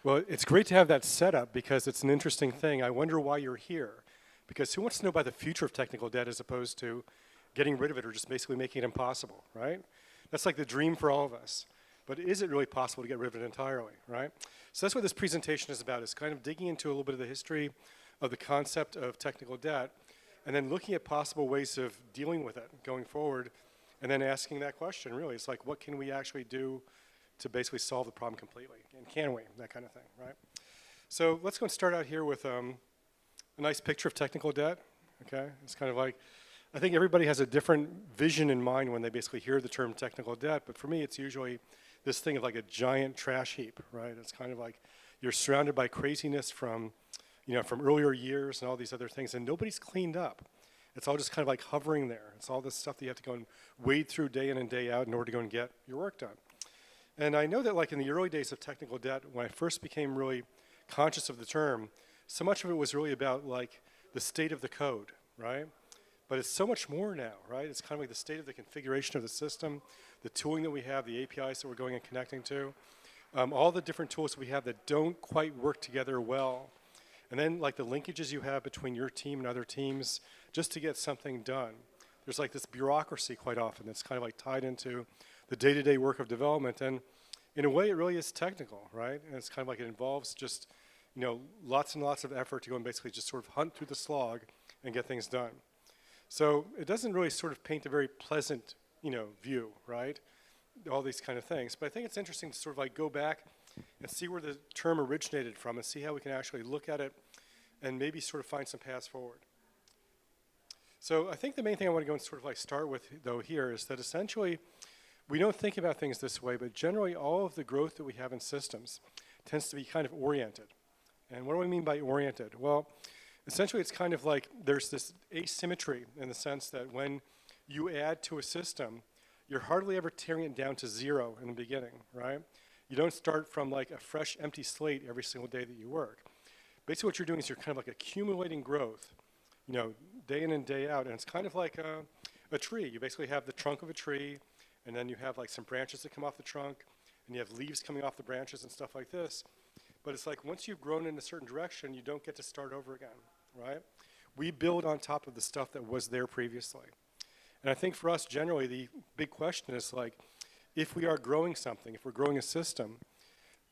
Well, it's great to have that setup because it's an interesting thing. I wonder why you're here. Because who wants to know about the future of technical debt as opposed to getting rid of it or just basically making it impossible, right? That's like the dream for all of us. But is it really possible to get rid of it entirely, right? So that's what this presentation is about, is kind of digging into a little bit of the history of the concept of technical debt and then looking at possible ways of dealing with it going forward and then asking that question, really. It's like, what can we actually do to basically solve the problem completely? And can we? That kind of thing, right? So let's go and start out here with a nice picture of technical debt, okay? It's kind of like, I think everybody has a different vision in mind when they basically hear the term technical debt, but for me it's usually this thing of like a giant trash heap, right? It's kind of like you're surrounded by craziness from, from earlier years and all these other things, and nobody's cleaned up. It's all just kind of like hovering there. It's all this stuff that you have to go and wade through day in and day out in order to go and get your work done. And I know that like in the early days of technical debt, when I first became really conscious of the term, so much of it was really about like the state of the code, right? But it's so much more now, right? It's kind of like the state of the configuration of the system, the tooling that we have, the APIs that we're going and connecting to, all the different tools we have that don't quite work together well. And then like the linkages you have between your team and other teams just to get something done. There's like this bureaucracy quite often that's kind of like tied into the day-to-day work of development. And in a way, it really is technical, right? And it's kind of like it involves just, lots and lots of effort to go and basically just sort of hunt through the slog and get things done. So it doesn't really sort of paint a very pleasant, view, right? All these kind of things. But I think it's interesting to sort of like go back and see where the term originated from and see how we can actually look at it and maybe sort of find some paths forward. So I think the main thing I want to go and sort of like start with though here is that essentially we don't think about things this way, but generally all of the growth that we have in systems tends to be kind of oriented. And what do I mean by oriented? Well, essentially it's kind of like there's this asymmetry in the sense that when you add to a system, you're hardly ever tearing it down to zero in the beginning, right? You don't start from like a fresh empty slate every single day that you work. Basically what you're doing is you're kind of like accumulating growth, day in and day out, and it's kind of like a tree. You basically have the trunk of a tree, and then you have like some branches that come off the trunk, and you have leaves coming off the branches and stuff like this. But it's like once you've grown in a certain direction, you don't get to start over again, right? We build on top of the stuff that was there previously. And I think for us generally, the big question is like, if we are growing something, if we're growing a system,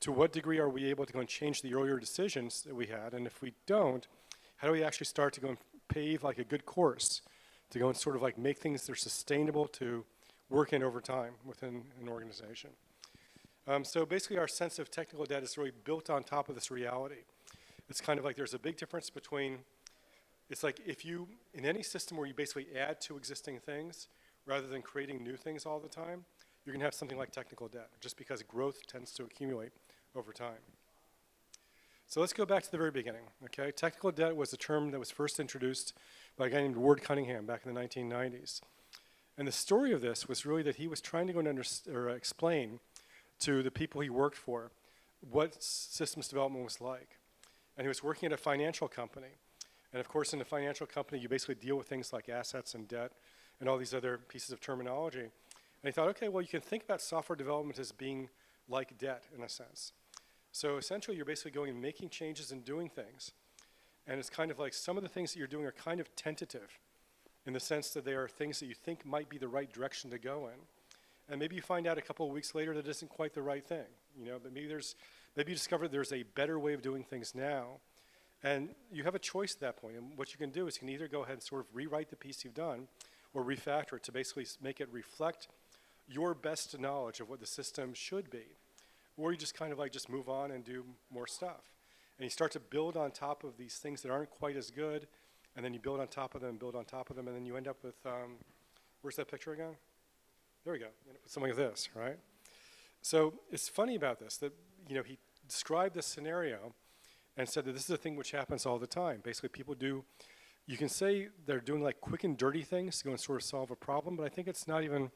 to what degree are we able to go and change the earlier decisions that we had? And if we don't, how do we actually start to go and pave like a good course to go and sort of like make things that are sustainable to work in over time within an organization? So basically our sense of technical debt is really built on top of this reality. It's kind of like there's a big difference between, it's like if you, in any system where you basically add to existing things rather than creating new things all the time, you're going to have something like technical debt, just because growth tends to accumulate over time. So let's go back to the very beginning, okay? Technical debt was a term that was first introduced by a guy named Ward Cunningham back in the 1990s. And the story of this was really that he was trying to go and explain to the people he worked for what systems development was like. And he was working at a financial company. And of course, in a financial company, you basically deal with things like assets and debt and all these other pieces of terminology. And he thought, okay, well, you can think about software development as being like debt in a sense. So essentially, you're basically going and making changes and doing things. And it's kind of like some of the things that you're doing are kind of tentative in the sense that they are things that you think might be the right direction to go in. And maybe you find out a couple of weeks later that isn't quite the right thing, but maybe you discover there's a better way of doing things now. And you have a choice at that point. And what you can do is you can either go ahead and sort of rewrite the piece you've done or refactor it to basically make it reflect your best knowledge of what the system should be. Or you just kind of like just move on and do more stuff. And you start to build on top of these things that aren't quite as good, and then you build on top of them, build on top of them, and then you end up with, where's that picture again? There we go. You end up with something like this, right? So it's funny about this, that he described this scenario and said that this is a thing which happens all the time. Basically, people do, you can say they're doing like quick and dirty things to go and sort of solve a problem, but I think it's not even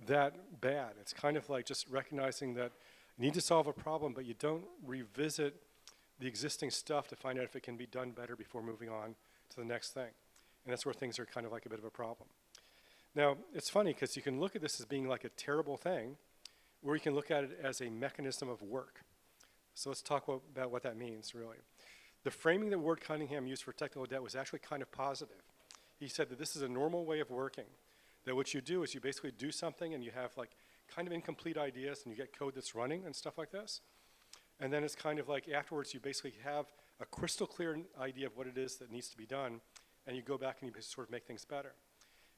that bad. It's kind of like just recognizing that you need to solve a problem, but you don't revisit the existing stuff to find out if it can be done better before moving on to the next thing. And that's where things are kind of like a bit of a problem. Now, it's funny because you can look at this as being like a terrible thing, or you can look at it as a mechanism of work. So let's talk about what that means, really. The framing that Ward Cunningham used for technical debt was actually kind of positive. He said that this is a normal way of working, that what you do is you basically do something and you have like kind of incomplete ideas and you get code that's running and stuff like this. And then it's kind of like afterwards you basically have a crystal clear idea of what it is that needs to be done, and you go back and you sort of make things better.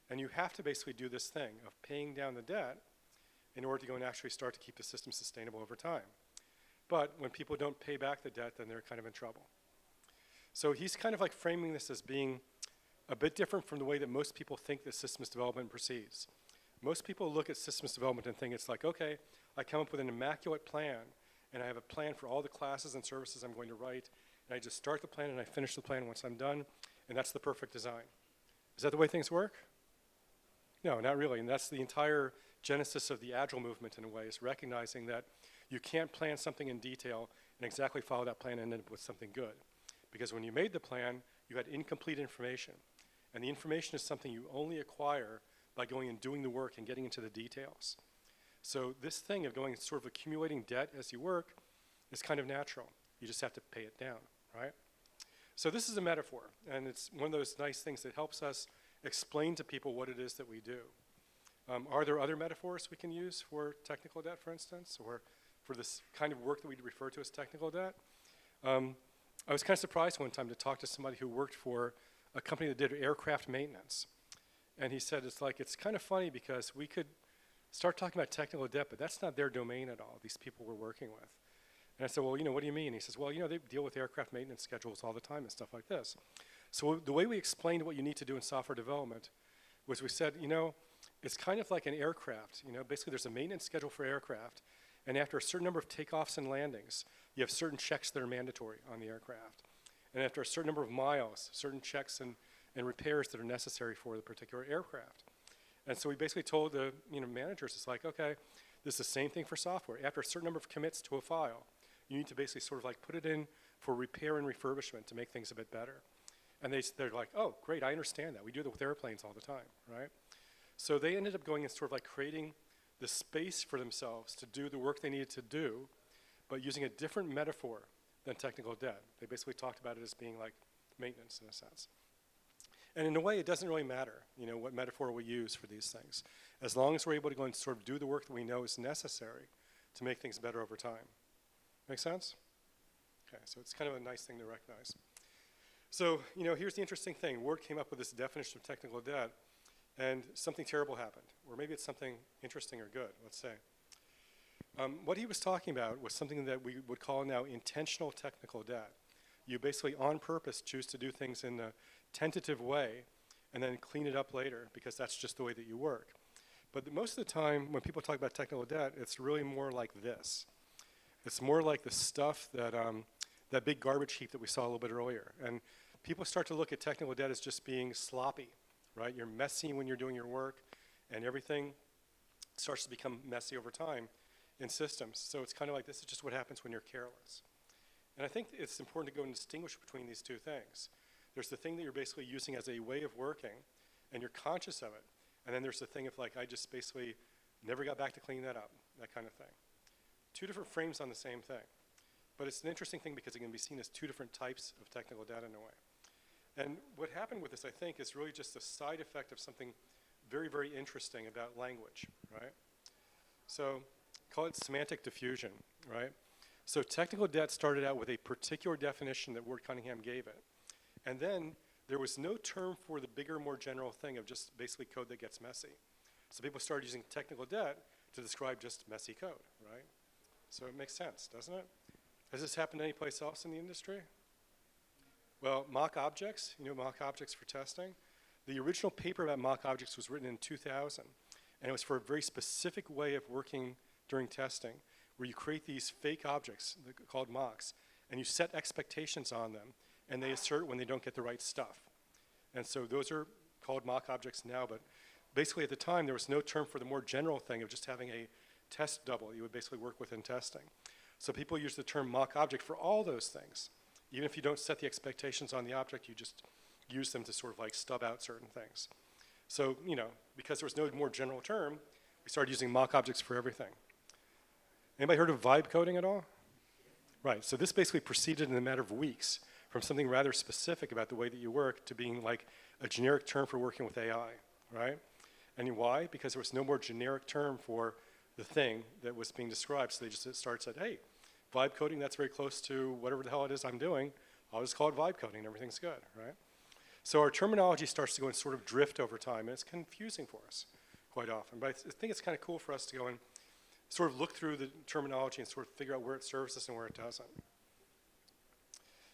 And you have to basically do this thing of paying down the debt in order to go and actually start to keep the system sustainable over time. But when people don't pay back the debt, then they're kind of in trouble. So he's kind of like framing this as being a bit different from the way that most people think that systems development proceeds. Most people look at systems development and think it's like, okay, I come up with an immaculate plan, and I have a plan for all the classes and services I'm going to write, and I just start the plan and I finish the plan once I'm done, and that's the perfect design. Is that the way things work? No, not really, and that's the entire genesis of the Agile movement in a way, is recognizing that you can't plan something in detail and exactly follow that plan and end up with something good. Because when you made the plan, you had incomplete information. And the information is something you only acquire by going and doing the work and getting into the details. So this thing of going and sort of accumulating debt as you work is kind of natural. You just have to pay it down, right? So this is a metaphor, and it's one of those nice things that helps us explain to people what it is that we do. Are there other metaphors we can use for technical debt, for instance, or for this kind of work that we refer to as technical debt? I was kind of surprised one time to talk to somebody who worked for a company that did aircraft maintenance. And he said, it's kind of funny because we could start talking about technical debt, but that's not their domain at all, these people we're working with. And I said, well, what do you mean? He says, well, they deal with aircraft maintenance schedules all the time and stuff like this. So the way we explained what you need to do in software development was we said, it's kind of like an aircraft. Basically there's a maintenance schedule for aircraft, and after a certain number of takeoffs and landings, you have certain checks that are mandatory on the aircraft. And after a certain number of miles, certain checks and repairs that are necessary for the particular aircraft. And so we basically told the managers, it's like, okay, this is the same thing for software. After a certain number of commits to a file, you need to basically sort of like put it in for repair and refurbishment to make things a bit better. And they're like, oh, great, I understand that. We do that with airplanes all the time, right? So they ended up going and sort of like creating the space for themselves to do the work they needed to do, but using a different metaphor than technical debt. They basically talked about it as being like maintenance in a sense. And in a way, it doesn't really matter, what metaphor we use for these things, as long as we're able to go and sort of do the work that we know is necessary to make things better over time. Make sense? Okay, so it's kind of a nice thing to recognize. So, here's the interesting thing. Ward came up with this definition of technical debt, and something terrible happened. Or maybe it's something interesting or good, let's say. What he was talking about was something that we would call now intentional technical debt. You basically, on purpose, choose to do things in a tentative way and then clean it up later because that's just the way that you work. But most of the time, when people talk about technical debt, it's really more like this. It's more like the stuff that, that big garbage heap that we saw a little bit earlier. And people start to look at technical debt as just being sloppy, right? You're messy when you're doing your work, and everything starts to become messy over time in systems. So it's kind of like this is just what happens when you're careless. And I think it's important to go and distinguish between these two things. There's the thing that you're basically using as a way of working, and you're conscious of it. And then there's the thing of like, I just basically never got back to clean that up, that kind of thing. Two different frames on the same thing. But it's an interesting thing because it can be seen as two different types of technical debt in a way. And what happened with this, I think, is really just a side effect of something very, very interesting about language, right? So call it semantic diffusion, right? So technical debt started out with a particular definition that Ward Cunningham gave it. And then there was no term for the bigger, more general thing of just basically code that gets messy. So people started using technical debt to describe just messy code, right? So it makes sense, doesn't it? Has this happened any place else in the industry? Well, mock objects, mock objects for testing. The original paper about mock objects was written in 2000, and it was for a very specific way of working during testing, where you create these fake objects called mocks, and you set expectations on them, and they assert when they don't get the right stuff. And so those are called mock objects now, but basically at the time there was no term for the more general thing of just having a test double you would basically work with in testing. So people use the term mock object for all those things. Even if you don't set the expectations on the object, you just use them to sort of like stub out certain things. So, because there was no more general term, we started using mock objects for everything. Anybody heard of vibe coding at all? Right, so this basically proceeded in a matter of weeks from something rather specific about the way that you work to being like a generic term for working with AI, right? And why? Because there was no more generic term for the thing that was being described. So they just started said, hey, vibe coding, that's very close to whatever the hell it is I'm doing. I'll just call it vibe coding and everything's good, right? So our terminology starts to go and sort of drift over time, and it's confusing for us quite often. But I think it's kind of cool for us to go and sort of look through the terminology and sort of figure out where it serves us and where it doesn't.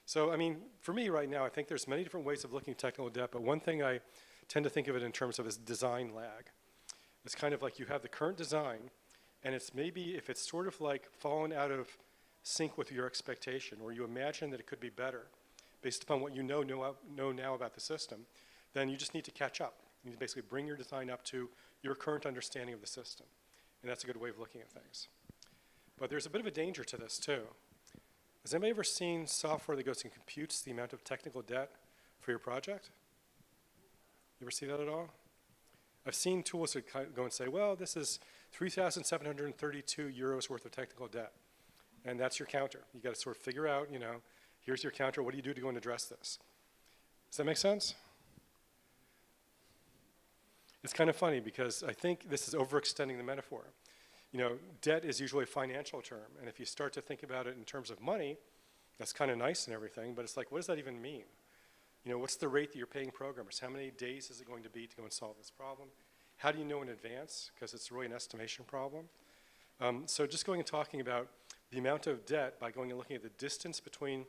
So, I mean, for me right now, I think there's many different ways of looking at technical debt, but one thing I tend to think of it in terms of is design lag. It's kind of like you have the current design, and it's maybe if it's sort of like fallen out of sync with your expectation, or you imagine that it could be better based upon what you know now about the system, then you just need to catch up. You need to basically bring your design up to your current understanding of the system. And that's a good way of looking at things. But there's a bit of a danger to this too. Has anybody ever seen software that goes and computes the amount of technical debt for your project? You ever see that at all? I've seen tools that go and say, well, this is 3,732 euros worth of technical debt. And that's your counter. You got to sort of figure out, here's your counter. What do you do to go and address this? Does that make sense? It's kind of funny because I think this is overextending the metaphor. Debt is usually a financial term, and if you start to think about it in terms of money, that's kind of nice and everything, but it's like, what does that even mean? What's the rate that you're paying programmers? How many days is it going to be to go and solve this problem? How do you know in advance? Because it's really an estimation problem. So just going and talking about the amount of debt by going and looking at the distance between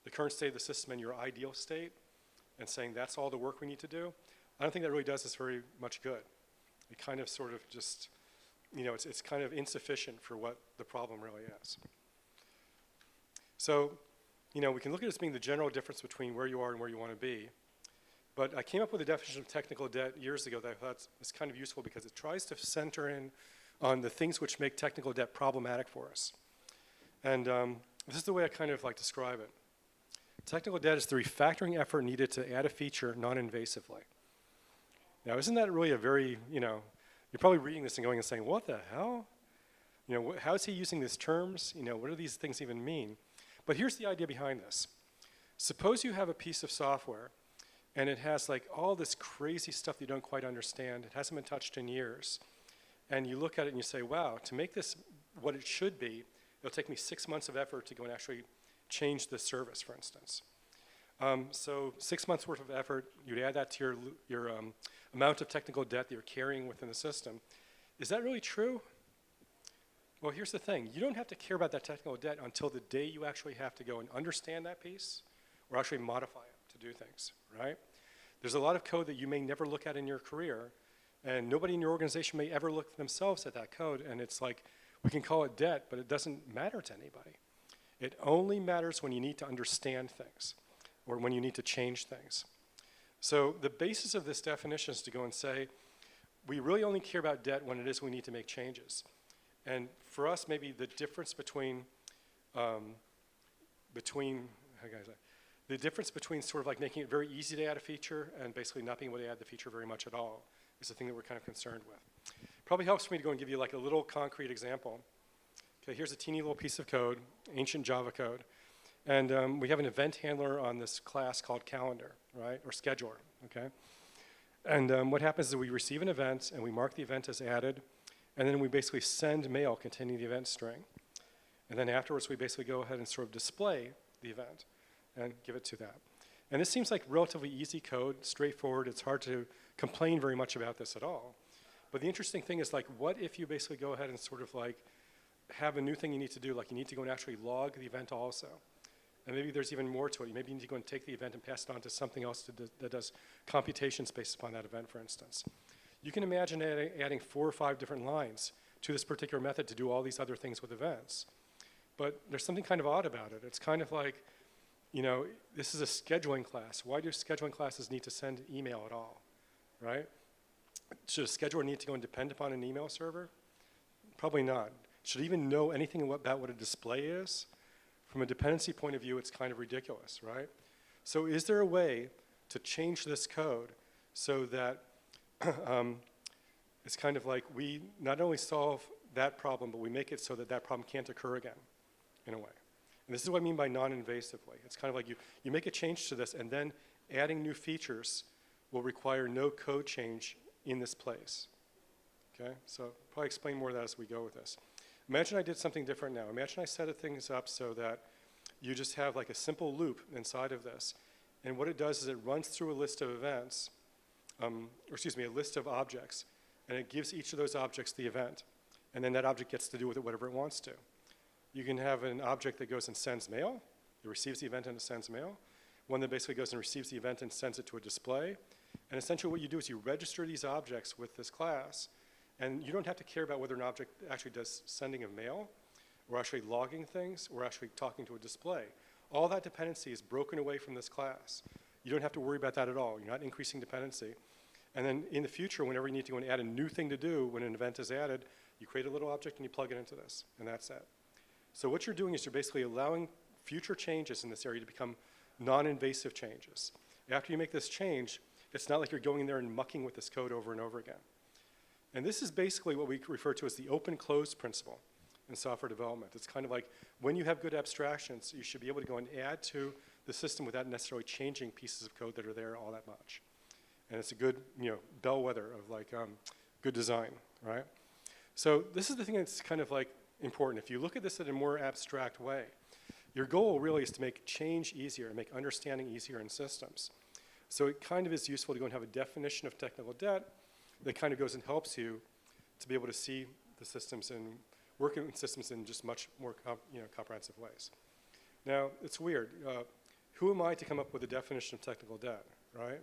the current state of the system and your ideal state and saying that's all the work we need to do, I don't think that really does us very much good. It kind of sort of just, it's kind of insufficient for what the problem really is. So, we can look at it as being the general difference between where you are and where you want to be. But I came up with a definition of technical debt years ago that I thought is kind of useful because it tries to center in on the things which make technical debt problematic for us. And this is the way I kind of describe it. Technical debt is the refactoring effort needed to add a feature non-invasively. Now, isn't that really a very, you're probably reading this and going and saying, what the hell? How is he using these terms? What do these things even mean? But here's the idea behind this. Suppose you have a piece of software and it has all this crazy stuff that you don't quite understand. It hasn't been touched in years. And you look at it and you say, wow, to make this what it should be, it'll take me 6 months of effort to go and actually change the service, for instance. So 6 months worth of effort, you'd add that to your amount of technical debt that you're carrying within the system. Is that really true? Well, here's the thing. You don't have to care about that technical debt until the day you actually have to go and understand that piece or actually modify it to do things, right? There's a lot of code that you may never look at in your career, and nobody in your organization may ever look themselves at that code, and it's like, we can call it debt, but it doesn't matter to anybody. It only matters when you need to understand things or when you need to change things. So the basis of this definition is to go and say, we really only care about debt when it is we need to make changes. And for us, maybe the difference between the difference between sort of making it very easy to add a feature and basically not being able to add the feature very much at all is the thing that we're kind of concerned with. Probably helps for me to go and give you a little concrete example. Okay, here's a teeny little piece of code, ancient Java code. And we have an event handler on this class called calendar, right, or scheduler, okay? And what happens is we receive an event and we mark the event as added, and then we basically send mail containing the event string. And then afterwards we basically go ahead and sort of display the event and give it to that. And this seems like relatively easy code, straightforward. It's hard to complain very much about this at all. But the interesting thing is what if you basically go ahead and sort of have a new thing you need to do, you need to go and actually log the event also. And maybe there's even more to it. Maybe you need to go and take the event and pass it on to something else that does computations based upon that event, for instance. You can imagine adding 4 or 5 different lines to this particular method to do all these other things with events. But there's something kind of odd about it. It's kind of this is a scheduling class. Why do scheduling classes need to send email at all, right? Should a scheduler need to go and depend upon an email server? Probably not. Should it even know anything about what a display is? From a dependency point of view, it's kind of ridiculous, right? So is there a way to change this code so that it's kind of we not only solve that problem, but we make it so that that problem can't occur again, in a way? And this is what I mean by non-invasively. It's kind of like you make a change to this, and then adding new features will require no code change in this place. Okay, so I'll probably explain more of that as we go with this. Imagine I did something different now. Imagine I set things up so that you just have like a simple loop inside of this. And what it does is it runs through a list of events, a list of objects, and it gives each of those objects the event. And then that object gets to do with it whatever it wants to. You can have an object that goes and sends mail. It receives the event and it sends mail. One that basically goes and receives the event and sends it to a display. And essentially what you do is you register these objects with this class, and you don't have to care about whether an object actually does sending of mail, or actually logging things, or actually talking to a display. All that dependency is broken away from this class. You don't have to worry about that at all. You're not increasing dependency. And then in the future, whenever you need to go and add a new thing to do, when an event is added, you create a little object and you plug it into this, and that's it. So what you're doing is you're basically allowing future changes in this area to become non-invasive changes. After you make this change, it's not like you're going in there and mucking with this code over and over again. And this is basically what we refer to as the open-close principle in software development. It's kind of like when you have good abstractions, you should be able to go and add to the system without necessarily changing pieces of code that are there all that much. And it's a good, bellwether of like good design, right? So this is the thing that's kind of like important. If you look at this in a more abstract way, your goal really is to make change easier and make understanding easier in systems. So it kind of is useful to go and have a definition of technical debt that kind of goes and helps you to be able to see the systems and work in systems in just much more comprehensive ways. Now, it's weird. Who am I to come up with a definition of technical debt, right?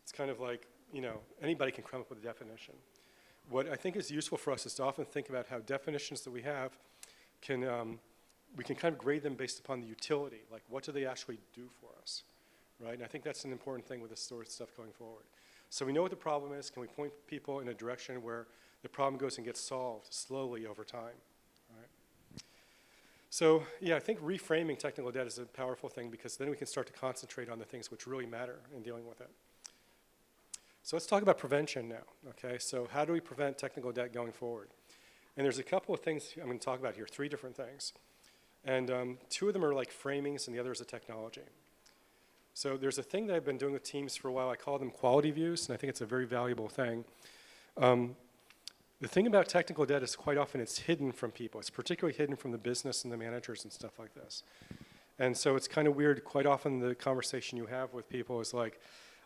It's kind of like, anybody can come up with a definition. What I think is useful for us is to often think about how definitions that we have we can kind of grade them based upon the utility, like what do they actually do for us, right? And I think that's an important thing with this sort of stuff going forward. So we know what the problem is. Can we point people in a direction where the problem goes and gets solved slowly over time, right? So yeah, I think reframing technical debt is a powerful thing because then we can start to concentrate on the things which really matter in dealing with it. So let's talk about prevention now, okay? So how do we prevent technical debt going forward? And there's a couple of things I'm going to talk about here, 3 different things. And 2 of them are like framings and the other is a technology. So there's a thing that I've been doing with teams for a while. I call them quality views, and I think it's a very valuable thing. The thing about technical debt is quite often it's hidden from people. It's particularly hidden from the business and the managers and stuff like this. And so it's kind of weird. Quite often the conversation you have with people is like,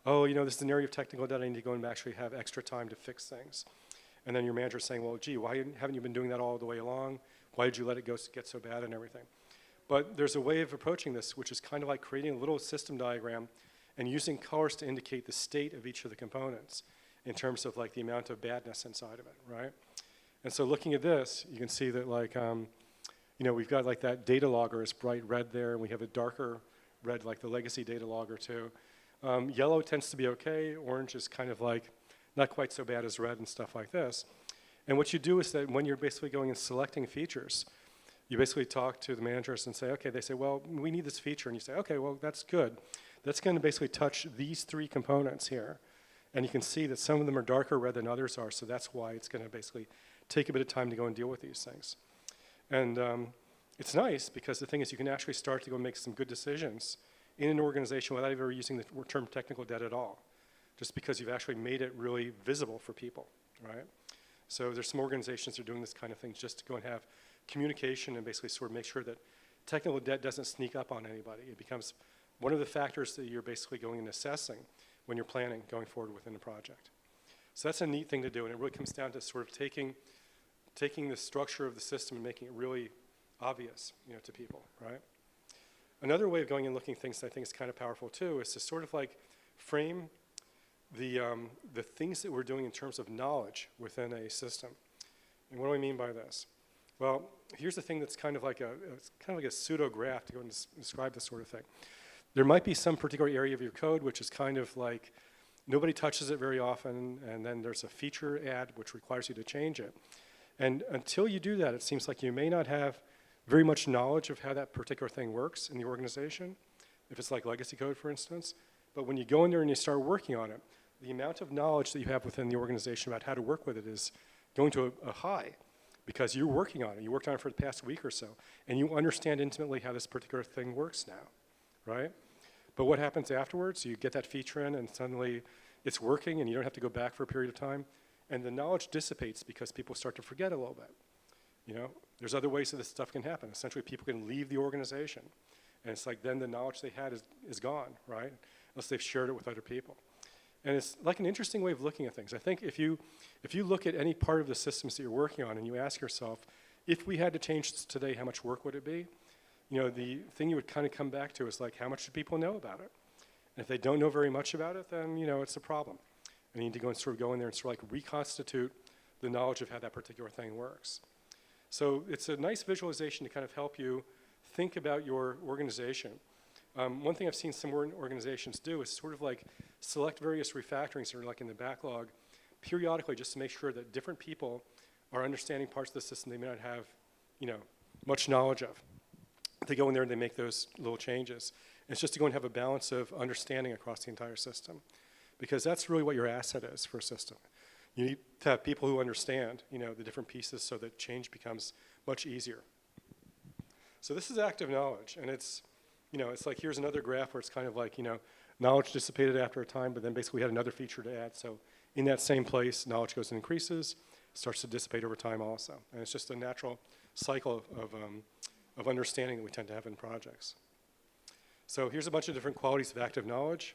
oh, this is an area of technical debt. I need to go and actually have extra time to fix things. And then your manager's saying, well, gee, why haven't you been doing that all the way along? Why did you let it get so bad and everything? But there's a way of approaching this, which is kind of like creating a little system diagram and using colors to indicate the state of each of the components in terms of like the amount of badness inside of it, right? And so looking at this, you can see that like, we've got like that data logger is bright red there, and we have a darker red like the legacy data logger too. Yellow tends to be okay. Orange is kind of like not quite so bad as red and stuff like this. And what you do is that when you're basically going and selecting features, you basically talk to the managers and say, okay, they say, well, we need this feature. And you say, okay, well, that's good. That's going to basically touch these 3 components here. And you can see that some of them are darker red than others are, so that's why it's going to basically take a bit of time to go and deal with these things. And it's nice because the thing is you can actually start to go make some good decisions in an organization without ever using the term technical debt at all, just because you've actually made it really visible for people, right? So there's some organizations that are doing this kind of thing just to go and have communication and basically sort of make sure that technical debt doesn't sneak up on anybody. It becomes one of the factors that you're basically going and assessing when you're planning going forward within a project. So that's a neat thing to do, and it really comes down to sort of taking the structure of the system and making it really obvious, to people, right? Another way of going and looking at things that I think is kind of powerful too is to sort of like frame the things that we're doing in terms of knowledge within a system. And what do I mean by this? Well, here's the thing that's kind of like a pseudo graph to go and describe this sort of thing. There might be some particular area of your code which is kind of like nobody touches it very often, and then there's a feature add which requires you to change it. And until you do that, it seems like you may not have very much knowledge of how that particular thing works in the organization, if it's like legacy code, for instance. But when you go in there and you start working on it, the amount of knowledge that you have within the organization about how to work with it is going to a high, because you're working on it. You worked on it for the past week or so, and you understand intimately how this particular thing works now, right? But what happens afterwards? You get that feature in, and suddenly it's working, and you don't have to go back for a period of time, and the knowledge dissipates because people start to forget a little bit. You know, there's other ways that this stuff can happen. Essentially, people can leave the organization, and it's like then the knowledge they had is gone, right? Unless they've shared it with other people. And it's like an interesting way of looking at things. I think if you look at any part of the systems that you're working on and you ask yourself, if we had to change this today, how much work would it be? You know, the thing you would kind of come back to is like, how much do people know about it? And if they don't know very much about it, then, you know, it's a problem. And you need to go in there and sort of like reconstitute the knowledge of how that particular thing works. So it's a nice visualization to kind of help you think about your organization. One thing I've seen some organizations do is sort of like select various refactorings that are like in the backlog periodically just to make sure that different people are understanding parts of the system they may not have, you know, much knowledge of. They go in there and they make those little changes. And it's just to go and have a balance of understanding across the entire system, because that's really what your asset is for a system. You need to have people who understand, you know, the different pieces so that change becomes much easier. So this is active knowledge, and it's, you know, it's like here's another graph where it's kind of like, you know, knowledge dissipated after a time, but then basically we had another feature to add. So in that same place, knowledge goes and increases, starts to dissipate over time also. And it's just a natural cycle of understanding that we tend to have in projects. So here's a bunch of different qualities of active knowledge.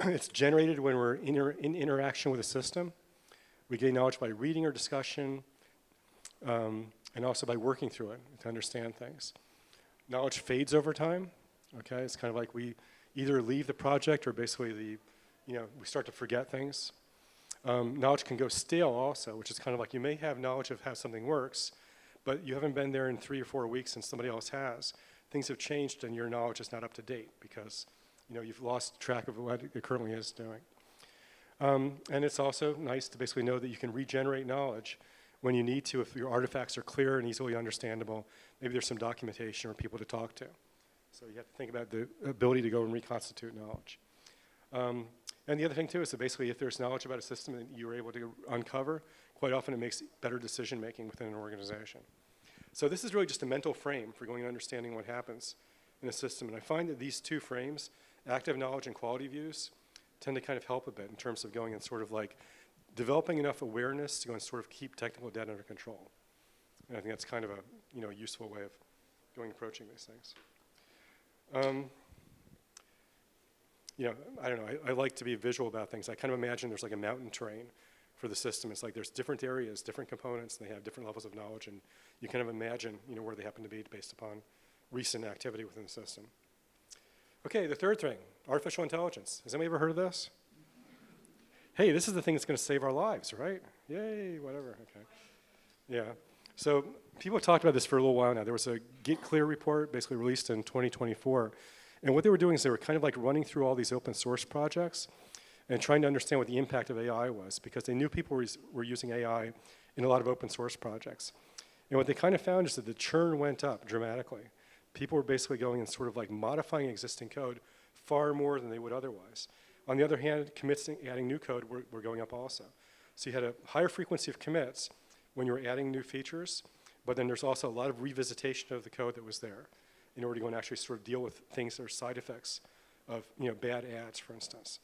It's generated when we're in interaction with a system. We gain knowledge by reading or discussion, and also by working through it to understand things. Knowledge fades over time. Okay, it's kind of like we either leave the project or basically we start to forget things. Knowledge can go stale also, which is kind of like you may have knowledge of how something works, but you haven't been there in 3 or 4 weeks and somebody else has. Things have changed and your knowledge is not up to date because, you know, you've lost track of what it currently is doing. And it's also nice to basically know that you can regenerate knowledge when you need to if your artifacts are clear and easily understandable. Maybe there's some documentation or people to talk to. So you have to think about the ability to go and reconstitute knowledge. And the other thing too is that basically if there's knowledge about a system that you're able to uncover, quite often it makes better decision making within an organization. So this is really just a mental frame for going and understanding what happens in a system. And I find that these two frames, active knowledge and quality views, tend to kind of help a bit in terms of going and sort of like developing enough awareness to go and sort of keep technical debt under control. And I think that's kind of a, you know, useful way of going approaching these things. You know, I don't know, I like to be visual about things. I kind of imagine there's like a mountain terrain for the system. It's like there's different areas, different components, and they have different levels of knowledge, and you kind of imagine, you know, where they happen to be based upon recent activity within the system. Okay, the third thing, artificial intelligence. Has anybody ever heard of this? Hey, this is the thing that's going to save our lives, right? Yay, whatever, okay. Yeah, so people have talked about this for a little while now. There was a Get Clear report basically released in 2024. And what they were doing is they were kind of like running through all these open source projects and trying to understand what the impact of AI was, because they knew people were using AI in a lot of open source projects. And what they kind of found is that the churn went up dramatically. People were basically going and sort of like modifying existing code far more than they would otherwise. On the other hand, commits and adding new code were going up also. So you had a higher frequency of commits when you were adding new features, but then there's also a lot of revisitation of the code that was there in order to go and actually sort of deal with things that are side effects of, you know, bad ads, for instance.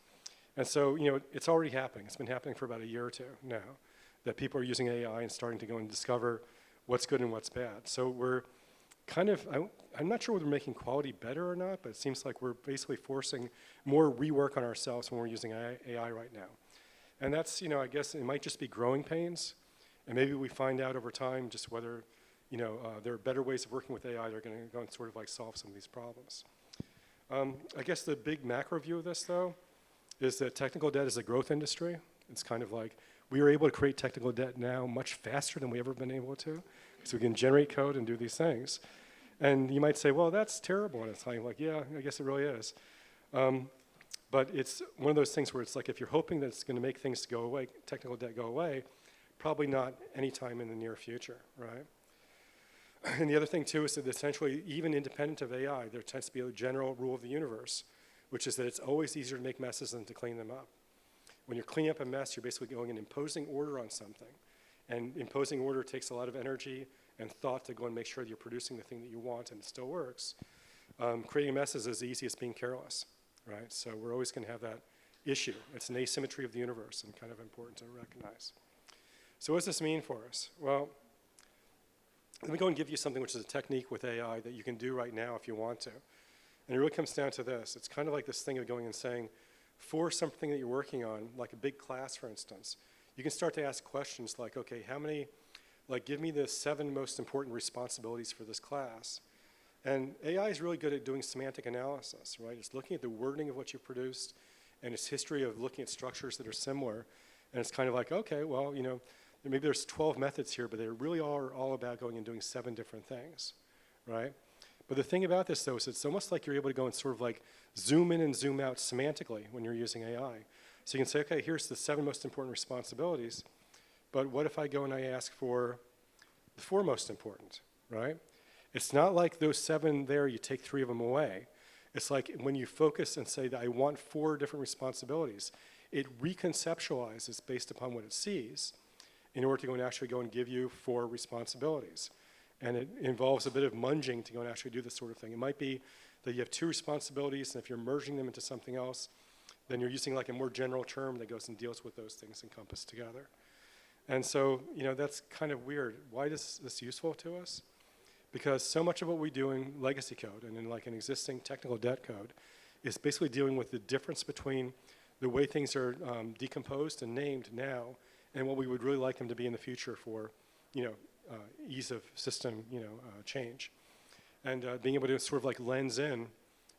And so, you know, it's already happening. It's been happening for about a year or two now, that people are using AI and starting to go and discover what's good and what's bad. So we're kind of, I'm not sure whether we're making quality better or not, but it seems like we're basically forcing more rework on ourselves when we're using AI right now. And that's, you know, I guess it might just be growing pains, and maybe we find out over time just whether, you know, there are better ways of working with AI that are going to go and sort of like solve some of these problems. I guess the big macro view of this, though, is that technical debt is a growth industry. It's kind of like we are able to create technical debt now much faster than we've ever been able to, so we can generate code and do these things. And you might say, well, that's terrible. And it's like, yeah, I guess it really is. But it's one of those things where it's like if you're hoping that it's going to make things go away, technical debt go away, probably not anytime in the near future, right? And the other thing, too, is that essentially, even independent of AI, there tends to be a general rule of the universe, which is that it's always easier to make messes than to clean them up. When you're cleaning up a mess, you're basically going and imposing order on something. And imposing order takes a lot of energy and thought to go and make sure that you're producing the thing that you want and it still works. Creating a mess is as easy as being careless, right? So we're always going to have that issue. It's an asymmetry of the universe and kind of important to recognize. So what does this mean for us? Well, let me go and give you something which is a technique with AI that you can do right now if you want to. And it really comes down to this. It's kind of like this thing of going and saying, for something that you're working on, like a big class, for instance, you can start to ask questions like, okay, how many, like give me the 7 most important responsibilities for this class. And AI is really good at doing semantic analysis, right? It's looking at the wording of what you produced and its history of looking at structures that are similar. And it's kind of like, okay, well, you know, maybe there's 12 methods here, but they really are all about going and doing 7 different things, right? But the thing about this, though, is it's almost like you're able to go and sort of like zoom in and zoom out semantically when you're using AI. So you can say, okay, here's the 7 most important responsibilities, but what if I go and I ask for the 4 most important, right? It's not like those 7 there, you take 3 of them away. It's like when you focus and say that I want 4 different responsibilities, it reconceptualizes based upon what it sees in order to go and actually go and give you 4 responsibilities. And it involves a bit of munging to go and actually do this sort of thing. It might be that you have 2 responsibilities, and if you're merging them into something else, then you're using like a more general term that goes and deals with those things encompassed together. And so, you know, that's kind of weird. Why is this useful to us? Because so much of what we do in legacy code and in like an existing technical debt code is basically dealing with the difference between the way things are decomposed and named now and what we would really like them to be in the future for, you know, ease of system, you know, change. And being able to sort of like lens in,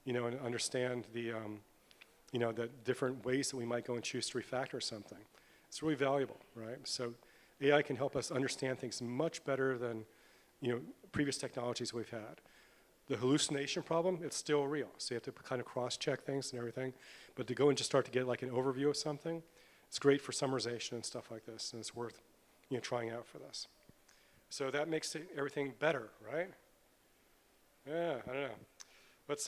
you know, and understand the, you know, the different ways that we might go and choose to refactor something. It's really valuable, right? So AI can help us understand things much better than, you know, previous technologies we've had. The hallucination problem, it's still real. So you have to kind of cross-check things and everything. But to go and just start to get like an overview of something, it's great for summarization and stuff like this, and it's worth, you know, trying out for this. So that makes everything better, right? Yeah, I don't know. Let's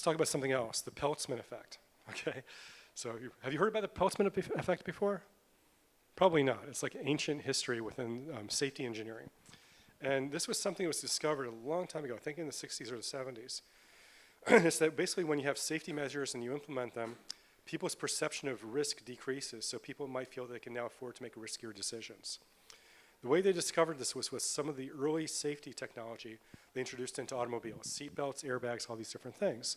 talk about something else, the Peltzman effect, okay? So have you heard about the Peltzman effect before? Probably not. It's like ancient history within safety engineering. And this was something that was discovered a long time ago, I think in the 60s or the 70s. It's that basically when you have safety measures and you implement them, people's perception of risk decreases, so people might feel they can now afford to make riskier decisions. The way they discovered this was with some of the early safety technology they introduced into automobiles, seat belts, airbags, all these different things.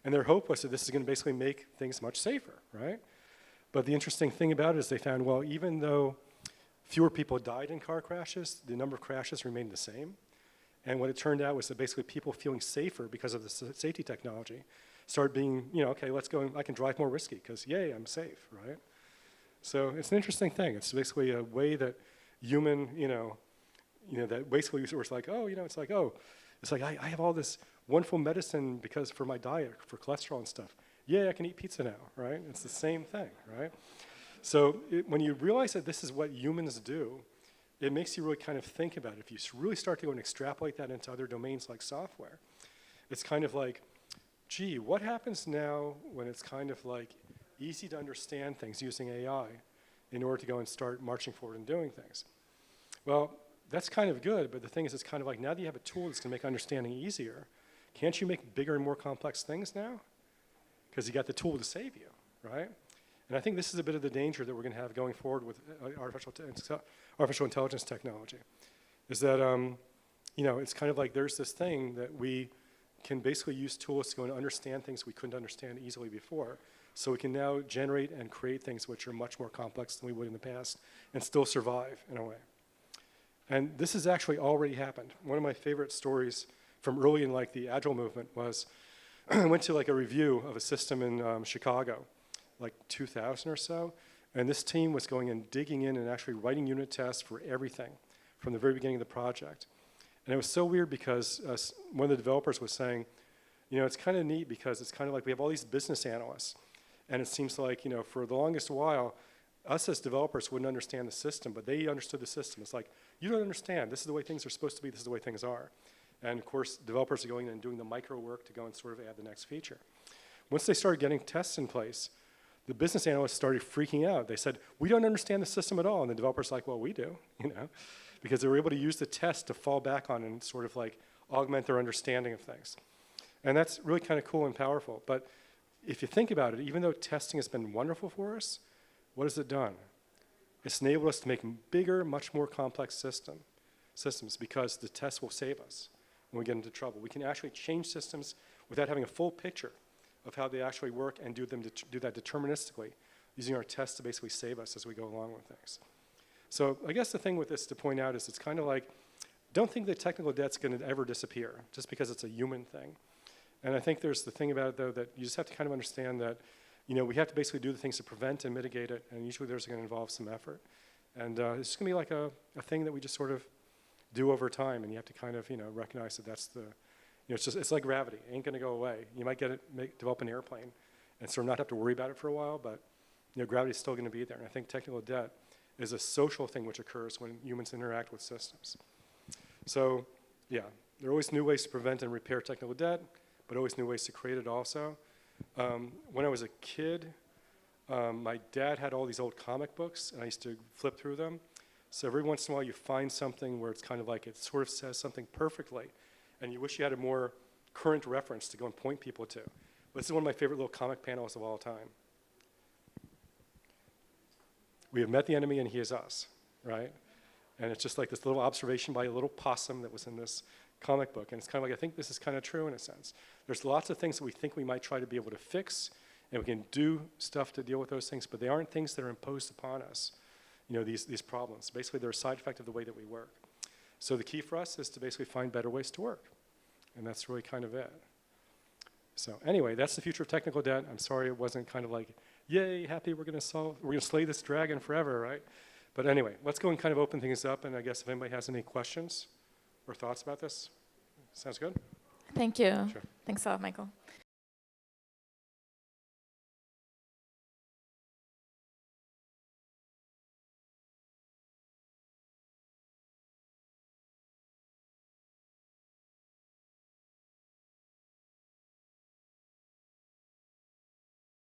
And their hope was that this is going to basically make things much safer, right? But the interesting thing about it is they found, well, even though fewer people died in car crashes, the number of crashes remained the same. And what it turned out was that basically people feeling safer because of the safety technology started being, you know, okay, let's go, I can drive more risky because, yay, I'm safe, right? So it's an interesting thing. It's basically a way that human, you know, that basically was like, oh, you know, it's like I have all this wonderful medicine because for my diet, for cholesterol and stuff. Yeah, I can eat pizza now, right? It's the same thing, right? So when you realize that this is what humans do, it makes you really kind of think about it. If you really start to go and extrapolate that into other domains like software, it's kind of like, gee, what happens now when it's kind of like easy to understand things using AI in order to go and start marching forward and doing things? Well, that's kind of good, but the thing is, it's kind of like now that you have a tool that's going to make understanding easier, can't you make bigger and more complex things now? Because you got the tool to save you, right? And I think this is a bit of the danger that we're going to have going forward with artificial intelligence technology, is that, you know, it's kind of like there's this thing that we can basically use tools to go and understand things we couldn't understand easily before. So we can now generate and create things which are much more complex than we would in the past and still survive in a way. And this has actually already happened. One of my favorite stories from early in like the Agile movement was I went to like a review of a system in Chicago, like 2000 or so, and this team was going and digging in and actually writing unit tests for everything from the very beginning of the project. And it was so weird because one of the developers was saying, you know, it's kind of neat because it's kind of like we have all these business analysts, and it seems like, you know, for the longest while, us as developers wouldn't understand the system, but they understood the system. It's like, you don't understand. This is the way things are supposed to be. This is the way things are. And of course, developers are going in and doing the micro work to go and sort of add the next feature. Once they started getting tests in place, the business analysts started freaking out. They said, we don't understand the system at all. And the developer's like, well, we do, because they were able to use the test to fall back on and sort of like augment their understanding of things. And that's really kind of cool and powerful. But if you think about it, even though testing has been wonderful for us, what has it done? It's enabled us to make bigger, much more complex systems because the test will save us when we get into trouble. We can actually change systems without having a full picture of how they actually work and do that deterministically, using our tests to basically save us as we go along with things. So I guess the thing with this to point out is it's kind of like, don't think that technical debt's going to ever disappear just because it's a human thing. And I think there's the thing about it, though, that you just have to kind of understand that we have to basically do the things to prevent and mitigate it, and usually there's going to involve some effort. And it's just going to be like a thing that we just sort of do over time, and you have to kind of recognize that that's the, it's like gravity. It ain't going to go away. You might develop an airplane and sort of not have to worry about it for a while, but gravity's still going to be there. And I think technical debt is a social thing which occurs when humans interact with systems. So yeah, there are always new ways to prevent and repair technical debt, but always new ways to create it also. When I was a kid, my dad had all these old comic books, and I used to flip through them. So every once in a while you find something where it's kind of like it sort of says something perfectly, and you wish you had a more current reference to go and point people to. But this is one of my favorite little comic panels of all time. We have met the enemy and he is us, right? And it's just like this little observation by a little possum that was in this comic book. And it's kind of like, I think this is kind of true in a sense. There's lots of things that we think we might try to be able to fix, and we can do stuff to deal with those things, but they aren't things that are imposed upon us, these problems. Basically, they're a side effect of the way that we work. So the key for us is to basically find better ways to work. And that's really kind of it. So anyway, that's the future of technical debt. I'm sorry it wasn't kind of like, yay, happy we're going to slay this dragon forever, right? But anyway, let's go and kind of open things up, and I guess if anybody has any questions or thoughts about this. Sounds good? Thank you. Sure. Thanks a lot, Michael.